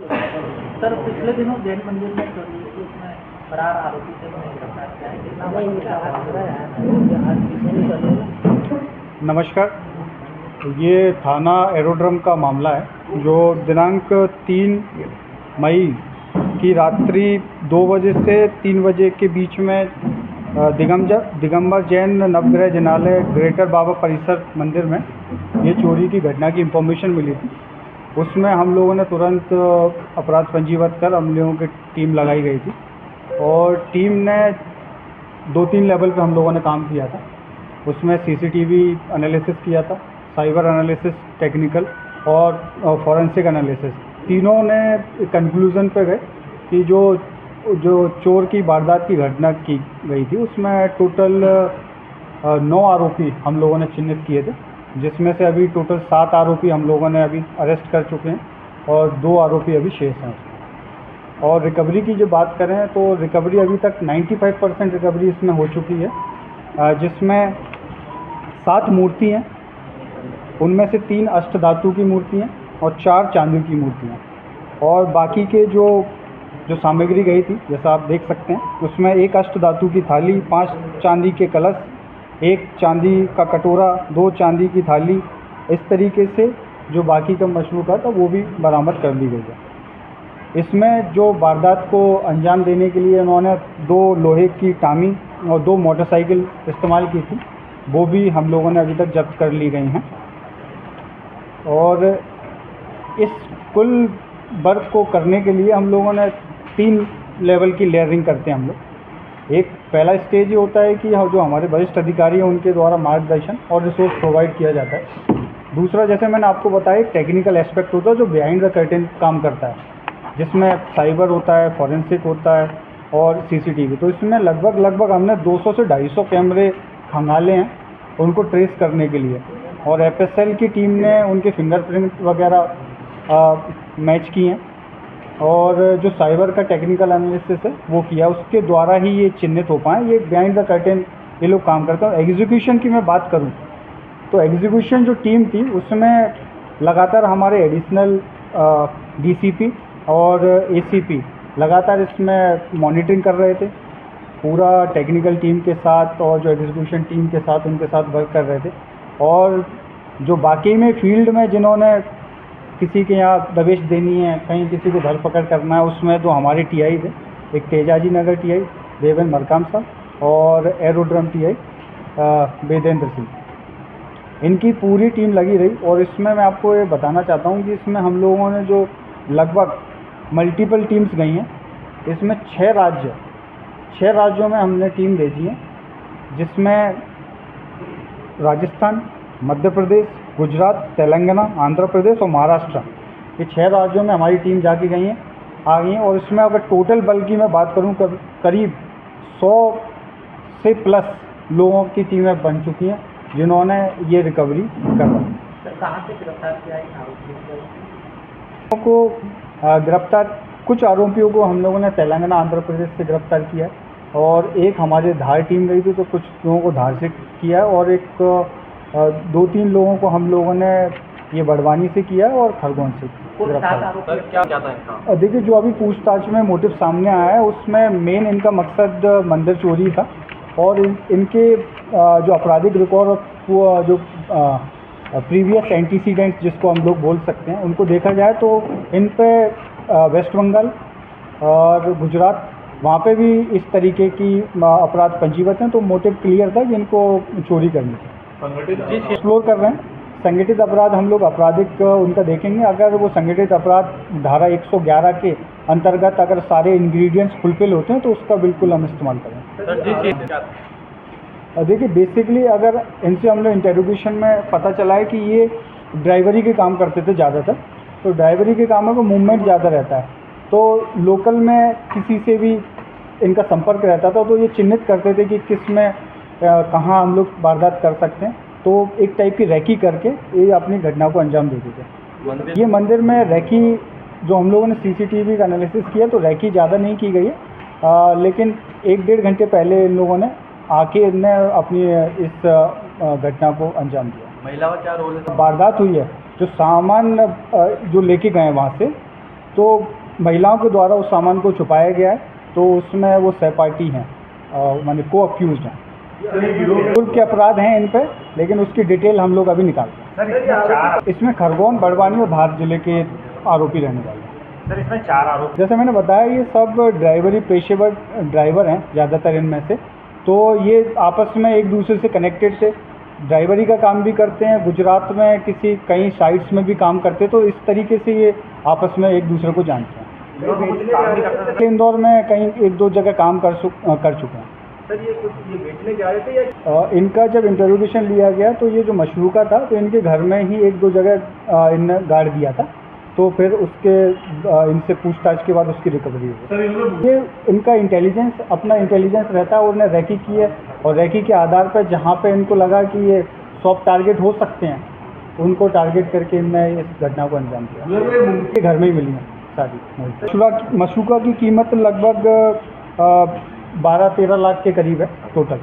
Sir, पिछले दिनों जैन मंदिर में चोरी हुई थी, उसमें फरार आरोपी से गिरफ्तार किया है। कितना नमस्कार। ये थाना एरोड्रम का मामला है जो दिनांक 3 मई की रात्रि 2 बजे से 3 बजे के बीच में दिगंबर जैन नवग्रह जिनालय ग्रेटर बाबा परिसर मंदिर में ये चोरी की घटना की इंफॉर्मेशन मिली थी। उसमें हम लोगों ने तुरंत अपराध पंजीबद्ध कर अमलों की टीम लगाई गई थी और टीम ने 2-3 लेवल पे हम लोगों ने काम किया था। उसमें सीसीटीवी एनालिसिस किया था, साइबर एनालिसिस, टेक्निकल और फॉरेंसिक एनालिसिस। तीनों ने कंक्लूज़न पे गए कि जो चोर की वारदात की घटना की गई थी उसमें टोटल 9 आरोपी हम लोगों ने चिन्हित किए थे, जिसमें से अभी टोटल 7 आरोपी हम लोगों ने अभी अरेस्ट कर चुके हैं और 2 आरोपी अभी शेष हैं उसमें। और रिकवरी की जो बात करें तो रिकवरी अभी तक 95% रिकवरी इसमें हो चुकी है, जिसमें 7 मूर्ति हैं, उनमें से 3 अष्टधातु की मूर्ति हैं और 4 चांदी की मूर्ति हैं। और बाकी के जो सामग्री गई थी जैसा आप देख सकते हैं, उसमें 1 अष्टधातु की थाली, 5 चांदी के कलश, 1 चांदी का कटोरा, 2 चांदी की थाली, इस तरीके से जो बाकी का मशरूक़ा था वो भी बरामद कर ली गई है। इसमें जो वारदात को अंजाम देने के लिए उन्होंने 2 लोहे की टामी और 2 मोटरसाइकिल इस्तेमाल की थी, वो भी हम लोगों ने अभी तक जब्त कर ली गई हैं। और इस कुल वर्क को करने के लिए हम लोगों ने 3 लेवल की लेयरिंग करते हैं हम लोग। एक पहला स्टेज ये होता है कि जो हमारे वरिष्ठ अधिकारी हैं उनके द्वारा मार्गदर्शन और रिसोर्स प्रोवाइड किया जाता है। दूसरा, जैसे मैंने आपको बताया, एक टेक्निकल एस्पेक्ट होता है जो बिहाइंड द कर्टेन काम करता है, जिसमें साइबर होता है, फॉरेंसिक होता है और सीसीटीवी। तो इसमें लगभग हमने 200 से 250 कैमरे खंगाले हैं उनको ट्रेस करने के लिए, और एफएसएल की टीम ने उनके फिंगरप्रिंट वगैरह मैच किए हैं और जो साइबर का टेक्निकल एनालिसिस है वो किया, उसके द्वारा ही ये चिन्हित हो पाए। ये बिहाइंड द कर्टेन ये लोग काम करते हैं। एग्जीक्यूशन की मैं बात करूं तो एग्जीक्यूशन जो टीम थी उसमें लगातार हमारे एडिशनल डीसीपी और एसीपी लगातार इसमें मॉनिटरिंग कर रहे थे, पूरा टेक्निकल टीम के साथ और जो एग्जीक्यूशन टीम के साथ उनके साथ वर्क कर रहे थे। और जो बाकी में फील्ड में जिन्होंने किसी के यहाँ दबिश देनी है, कहीं किसी को धरपकड़ करना है, उसमें तो हमारे टीआई थे, एक तेजाजी नगर टीआई देवेंद्र मरकाम साहब और एरोड्रम टीआई वेदेंद्र सिंह, इनकी पूरी टीम लगी रही। और इसमें मैं आपको ये बताना चाहता हूँ कि इसमें हम लोगों ने जो लगभग मल्टीपल टीम्स गई हैं, इसमें 6 राज्यों में हमने टीम भेजी है, जिसमें राजस्थान, मध्य प्रदेश, गुजरात, तेलंगाना, आंध्र प्रदेश और महाराष्ट्र, ये 6 राज्यों में हमारी टीम जाके आ गई हैं। और इसमें अगर टोटल बल की मैं बात करूं, करीब 100 से प्लस लोगों की टीमें बन चुकी हैं जिन्होंने ये रिकवरी करवाई। कहाँ से गिरफ्तार किया इन आरोपियों को गिरफ्तार कुछ आरोपियों को हम लोगों ने तेलंगाना, आंध्र प्रदेश से गिरफ्तार किया है और एक हमारे धार टीम गई थी तो कुछ लोगों को धार से किया है, और एक 2-3 लोगों को हम लोगों ने ये बड़वानी से किया है और खरगोन से गिरफ्तार। देखिए, जो अभी पूछताछ में मोटिव सामने आया है उसमें मेन इनका मकसद मंदिर चोरी था, और इनके जो आपराधिक रिकॉर्ड वो जो प्रीवियस एंटीसीडेंट्स जिसको हम लोग बोल सकते हैं, उनको देखा जाए तो इन पे वेस्ट बंगाल और गुजरात, वहाँ पे भी इस तरीके की अपराध पंजीबद्ध हैं। तो मोटिव क्लियर था कि इनको चोरी करनी थी। एक्सप्लोर कर रहे हैं संगठित अपराध, हम लोग आपराधिक उनका देखेंगे। अगर वो संगठित अपराध धारा 111 के अंतर्गत अगर सारे इंग्रेडिएंट्स फुलफिल होते हैं तो उसका बिल्कुल हम इस्तेमाल करें। देखिए, बेसिकली अगर इनसे हम लोग इंटेरोगेशन में पता चला है कि ये ड्राइवरी के काम करते थे ज़्यादातर, तो ड्राइवरी के कामों का मूवमेंट ज़्यादा रहता है, तो लोकल में किसी से भी इनका संपर्क रहता था, तो ये चिन्हित करते थे कि किस में कहाँ हम लोग वारदात कर सकते हैं। तो एक टाइप की रैकी करके ये अपनी घटना को अंजाम देते थे। ये मंदिर में रैकी जो हम लोगों ने सीसीटीवी का एनालिसिस किया तो रैकी ज़्यादा नहीं की गई है, लेकिन 1-1.5 घंटे पहले इन लोगों ने आके इनने अपनी इस घटना को अंजाम दिया। महिला का क्या रोल है? वारदात हुई है, जो सामान जो लेके गए वहाँ से तो महिलाओं के द्वारा उस सामान को छुपाया गया है, तो उसमें वो सहपाठी हैं, माने को अक्यूज हैं। कुल के अपराध हैं इन पे, लेकिन उसकी डिटेल हम लोग अभी निकालते हैं। सर इसमें खरगोन, बड़वानी और धार जिले के आरोपी रहने वाले हैं। सर इसमें 4 आरोप। जैसे मैंने बताया, ये सब ड्राइवरी पेशेवर ड्राइवर हैं ज़्यादातर इनमें से, तो ये आपस में एक दूसरे से कनेक्टेड थे, ड्राइवरी का काम भी करते हैं, गुजरात में कई साइट्स में भी काम करते हैं, तो इस तरीके से ये आपस में एक दूसरे को जानते हैं। इंदौर में कहीं 1-2 जगह काम कर चुके हैं। सर ये बेचने जा रहे थे या? इनका जब इंटरोगेशन लिया गया तो ये जो मशरूका था, तो इनके घर में ही 1-2 जगह इनने गाड़ दिया था, तो फिर उसके इनसे पूछताछ के बाद उसकी रिकवरी हुई। ये इनका अपना इंटेलिजेंस रहता है, और उन्हें रैकी की है, और रैकी के आधार पर जहाँ पे इनको लगा कि ये सॉफ्ट टारगेट हो सकते हैं, उनको टारगेट करके इनने इस घटना को अंजाम दिया। घर में ही मिली है सारी। मशरूका की कीमत लगभग 12-13 लाख के करीब है टोटल।